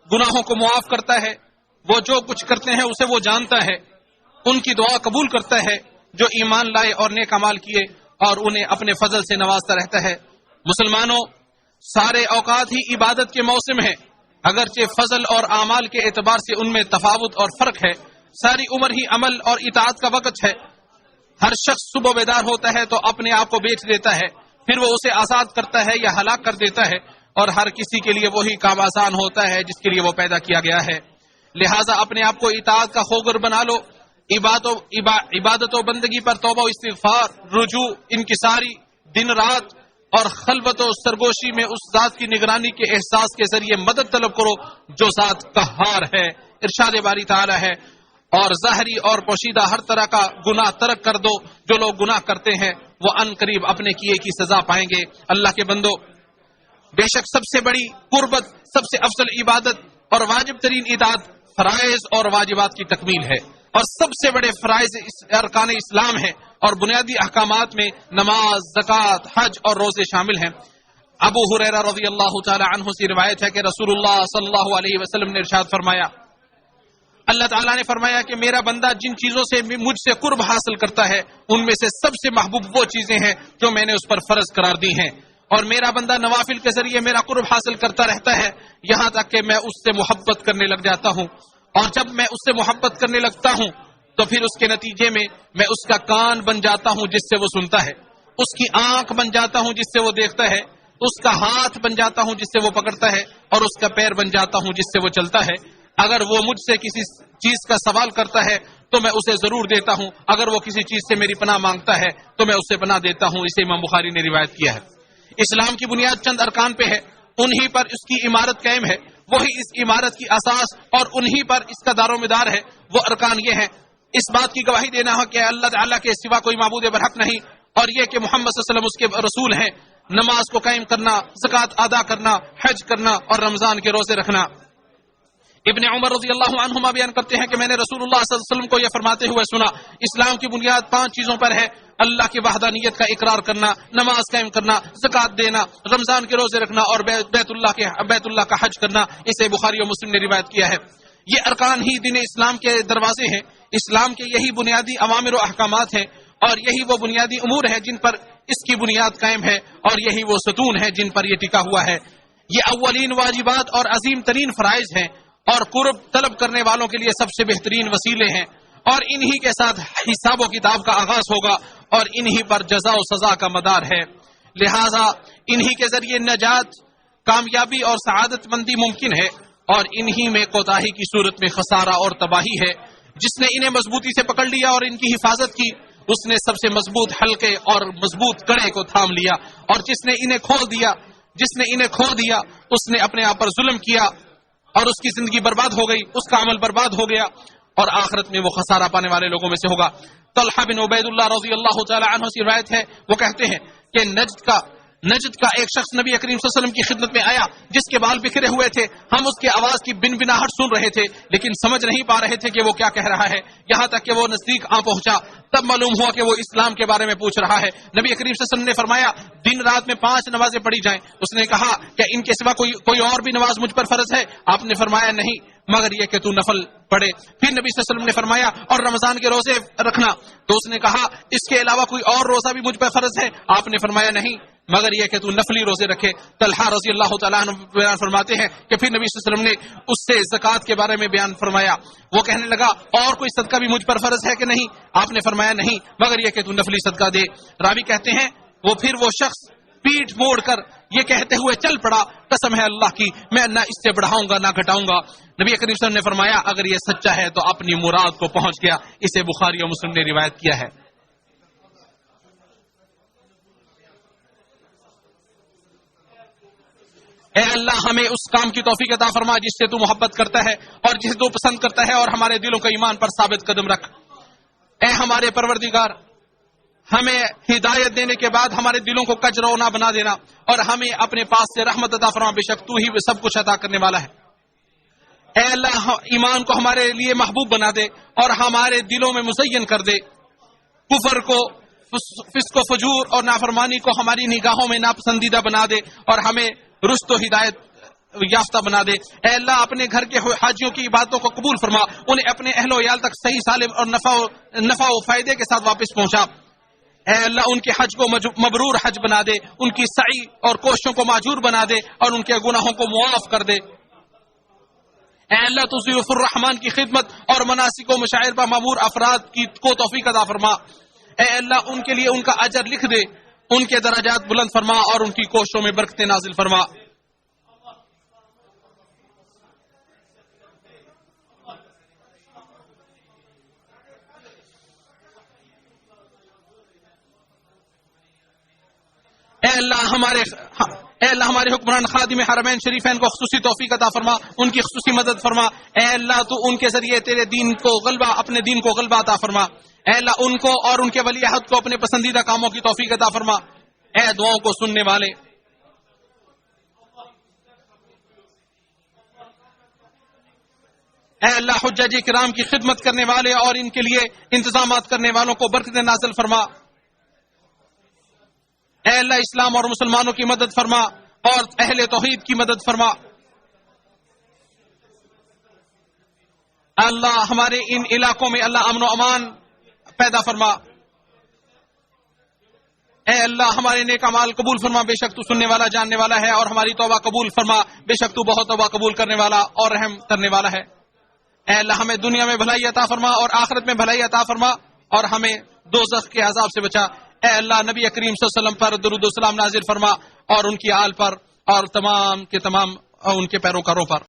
گناہوں کو معاف کرتا ہے، وہ جو کچھ کرتے ہیں اسے وہ جانتا ہے، ان کی دعا قبول کرتا ہے جو ایمان لائے اور نیک اعمال کیے، اور انہیں اپنے فضل سے نوازتا رہتا ہے۔ مسلمانوں، سارے اوقات ہی عبادت کے موسم ہیں، اگرچہ فضل اور اعمال کے اعتبار سے ان میں تفاوت اور فرق ہے۔ ساری عمر ہی عمل اور اطاعت کا وقت ہے۔ ہر شخص صبح بیدار ہوتا ہے تو اپنے آپ کو بیچ دیتا ہے، پھر وہ اسے آزاد کرتا ہے یا ہلاک کر دیتا ہے، اور ہر کسی کے لیے وہی کام آسان ہوتا ہے جس کے لیے وہ پیدا کیا گیا ہے۔ لہٰذا اپنے آپ کو اطاعت کا خوگر بنا لو۔ عبادت و بندگی پر توبہ و استغفار، رجوع، انکساری، دن رات اور خلوت و سرگوشی میں اس ذات کی نگرانی کے احساس کے ذریعے مدد طلب کرو جو ذات قہار ہے۔ ارشاد باری تعالی ہے، اور ظاہری اور پوشیدہ ہر طرح کا گناہ ترک کر دو۔ جو لوگ گناہ کرتے ہیں وہ ان قریب اپنے کیے کی سزا پائیں گے۔ اللہ کے بندو، بے شک سب سے بڑی قربت، سب سے افضل عبادت اور واجب ترین اطاعت فرائض اور واجبات کی تکمیل ہے، اور سب سے بڑے فرائض ارکان اسلام ہیں، اور بنیادی احکامات میں نماز، زکوٰۃ، حج اور روزے شامل ہیں۔ ابو ہریرہ رضی اللہ تعالی عنہ سے روایت ہے کہ رسول اللہ صلی اللہ علیہ وسلم نے ارشاد فرمایا، اللہ تعالیٰ نے فرمایا کہ میرا بندہ جن چیزوں سے مجھ سے قرب حاصل کرتا ہے ان میں سے سب سے محبوب وہ چیزیں ہیں جو میں نے اس پر فرض قرار دی ہیں، اور میرا بندہ نوافل کے ذریعے میرا قرب حاصل کرتا رہتا ہے یہاں تک کہ میں اس سے محبت کرنے لگ جاتا ہوں، اور جب میں اس سے محبت کرنے لگتا ہوں تو پھر اس کے نتیجے میں اس کا کان بن جاتا ہوں جس سے وہ سنتا ہے، اس کی آنکھ بن جاتا ہوں جس سے وہ دیکھتا ہے، اس کا ہاتھ بن جاتا ہوں جس سے وہ پکڑتا ہے، اور اس کا پیر بن جاتا ہوں جس سے وہ چلتا ہے۔ اگر وہ مجھ سے کسی چیز کا سوال کرتا ہے تو میں اسے ضرور دیتا ہوں، اگر وہ کسی چیز سے میری پناہ مانگتا ہے تو میں اسے پناہ دیتا ہوں۔ اسے امام بخاری نے روایت کیا ہے۔ اسلام کی بنیاد چند ارکان پہ ہے، انہی پر اس کی عمارت قائم ہے، وہی اس عمارت کی اساس اور انہی پر اس کا دار و مدار ہے۔ وہ ارکان یہ ہیں: اس بات کی گواہی دینا ہے کہ اللہ تعالیٰ کے سوا کوئی معبود برحق نہیں، اور یہ کہ محمد صلی اللہ علیہ وسلم اس کے رسول ہیں، نماز کو قائم کرنا، زکوٰۃ ادا کرنا، حج کرنا اور رمضان کے روزے رکھنا۔ ابن عمر رضی اللہ عنہما بیان کرتے ہیں کہ میں نے رسول اللہ صلی اللہ علیہ وسلم کو یہ فرماتے ہوئے سنا، اسلام کی بنیاد 5 چیزوں پر ہے: اللہ کی وحدانیت کا اقرار کرنا، نماز قائم کرنا، زکوٰۃ دینا، رمضان کے روزے رکھنا اور بیت اللہ کا حج کرنا۔ اسے بخاری اور مسلم نے روایت کیا ہے۔ یہ ارکان ہی دین اسلام کے دروازے ہیں، اسلام کے یہی بنیادی اوامر و احکامات ہیں، اور یہی وہ بنیادی امور ہیں جن پر اس کی بنیاد قائم ہے، اور یہی وہ ستون ہیں جن پر یہ ٹکا ہوا ہے۔ یہ اولین واجبات اور عظیم ترین فرائض ہیں، اور قرب طلب کرنے والوں کے لیے سب سے بہترین وسیلے ہیں، اور انہی کے ساتھ حساب و کتاب کا آغاز ہوگا، اور انہی پر جزا و سزا کا مدار ہے۔ لہذا انہی کے ذریعے نجات، کامیابی اور سعادت مندی ممکن ہے، اور انہی میں کوتاہی کی صورت میں خسارہ اور تباہی ہے۔ جس نے انہیں مضبوطی سے پکڑ لیا اور ان کی حفاظت کی، اس نے سب سے مضبوط حلقے اور مضبوط کڑے کو تھام لیا، اور جس نے انہیں کھو دیا اس نے اپنے آپ پر ظلم کیا، اور اس کی زندگی برباد ہو گئی، اس کا عمل برباد ہو گیا، اور آخرت میں وہ خسارہ پانے والے لوگوں میں سے ہوگا۔ طلحہ بن عبید اللہ رضی اللہ تعالی عنہ سے روایت ہے، وہ کہتے ہیں کہ نجد کا ایک شخص نبی کریم صلی اللہ علیہ وسلم کی خدمت میں آیا جس کے بال بکھرے ہوئے تھے۔ ہم اس کی آواز کی بن بناہٹ سن رہے تھے لیکن سمجھ نہیں پا رہے تھے کہ وہ کیا کہہ رہا ہے، یہاں تک کہ وہ نزدیک آ پہنچا، تب معلوم ہوا کہ وہ اسلام کے بارے میں پوچھ رہا ہے۔ نبی کریم صلی اللہ علیہ وسلم نے فرمایا، دن رات میں 5 نمازیں پڑھی جائیں۔ اس نے کہا کہ ان کے سوا کوئی اور بھی نماز مجھ پر فرض ہے؟ آپ نے فرمایا نہیں، مگر یہ کہ تو نفل پڑھے۔ پھر نبی صلی اللہ علیہ وسلم نے فرمایا، اور رمضان کے روزے رکھنا۔ تو اس نے کہا، اس کے علاوہ کوئی اور روزہ بھی مجھ پر فرض ہے؟ آپ نے فرمایا نہیں، مگر یہ کہ تو نفلی روزے رکھے۔ طلحہ رضی اللہ تعالیٰ عنہ بیان فرماتے ہیں کہ پھر نبی صلی اللہ علیہ وسلم نے اس سے زکوٰۃ کے بارے میں بیان فرمایا۔ وہ کہنے لگا، اور کوئی صدقہ بھی مجھ پر فرض ہے کہ نہیں؟ آپ نے فرمایا نہیں، مگر یہ کہ تو نفلی صدقہ دے۔ راوی کہتے ہیں وہ شخص پیٹھ موڑ کر یہ کہتے ہوئے چل پڑا، قسم ہے اللہ کی، میں نہ اس سے بڑھاؤں گا نہ گھٹاؤں گا۔ نبی کریم صلی اللہ علیہ وسلم نے فرمایا، اگر یہ سچا ہے تو اپنی مراد کو پہنچ گیا۔ اسے بخاری اور مسلم نے روایت کیا ہے۔ اے اللہ، ہمیں اس کام کی توفیق عطا فرما جس سے تو محبت کرتا ہے اور جسے تو پسند کرتا ہے، اور ہمارے دلوں کو ایمان پر ثابت قدم رکھ۔ اے ہمارے پروردگار، ہمیں ہدایت دینے کے بعد ہمارے دلوں کو کجرو نہ بنا دینا، اور ہمیں اپنے پاس سے رحمت عطا فرما، بے شک تو ہی سب کچھ عطا کرنے والا ہے۔ اے اللہ، ایمان کو ہمارے لیے محبوب بنا دے اور ہمارے دلوں میں مزین کر دے، کفر کو، فسق و فجور اور نافرمانی کو ہماری نگاہوں میں ناپسندیدہ بنا دے، اور ہمیں رشد و ہدایت یافتہ بنا دے۔ اے اللہ اپنے گھر کے حاجیوں کی عبادتوں کو قبول فرما، انہیں اپنے اہل و عیال تک صحیح سالم اور نفع و فائدے کے ساتھ واپس پہنچا۔ اے اللہ ان کے حج کو مبرور حج بنا دے، ان کی سعی اور کوششوں کو معجور بنا دے اور ان کے گناہوں کو معاف کر دے۔ اے اللہ تو ضیوف الرحمان کی خدمت اور مناسک و مشاعر پر مامور افراد کو توفیق عطا فرما۔ اے اللہ ان کے لیے ان کا اجر لکھ دے، ان کے درجات بلند فرما اور ان کی کوششوں میں برکتیں نازل فرما۔ اے اللہ ہمارے حکمران خادم حرمین شریفین کو خصوصی توفیق عطا فرما، ان کی خصوصی مدد فرما۔ اے اللہ تو ان کے ذریعے تیرے دین کو غلبہ، اپنے دین کو غلبہ عطا فرما۔ اے اللہ ان کو اور ان کے ولی عہد کو اپنے پسندیدہ کاموں کی توفیق عطا فرما۔ اے دعاؤں کو سننے والے، اے اللہ حجاج کرام کی خدمت کرنے والے اور ان کے لیے انتظامات کرنے والوں کو برکت نازل فرما۔ اے اللہ اسلام اور مسلمانوں کی مدد فرما اور اہل توحید کی مدد فرما۔ اللہ ہمارے ان علاقوں میں اللہ امن و امان پیدا فرما۔ اے اللہ ہمارے نیک اعمال قبول فرما، بے شک تو سننے والا جاننے والا ہے، اور ہماری توبہ قبول فرما، بے شک تو بہت توبہ قبول کرنے والا اور رحم کرنے والا ہے۔ اے اللہ ہمیں دنیا میں بھلائی عطا فرما اور آخرت میں بھلائی عطا فرما، اور ہمیں دوزخ کے عذاب سے بچا۔ اے اللہ نبی کریم صلی اللہ علیہ وسلم پر درود و سلام نازل فرما اور ان کی آل پر اور تمام کے تمام ان کے پیروکاروں پر۔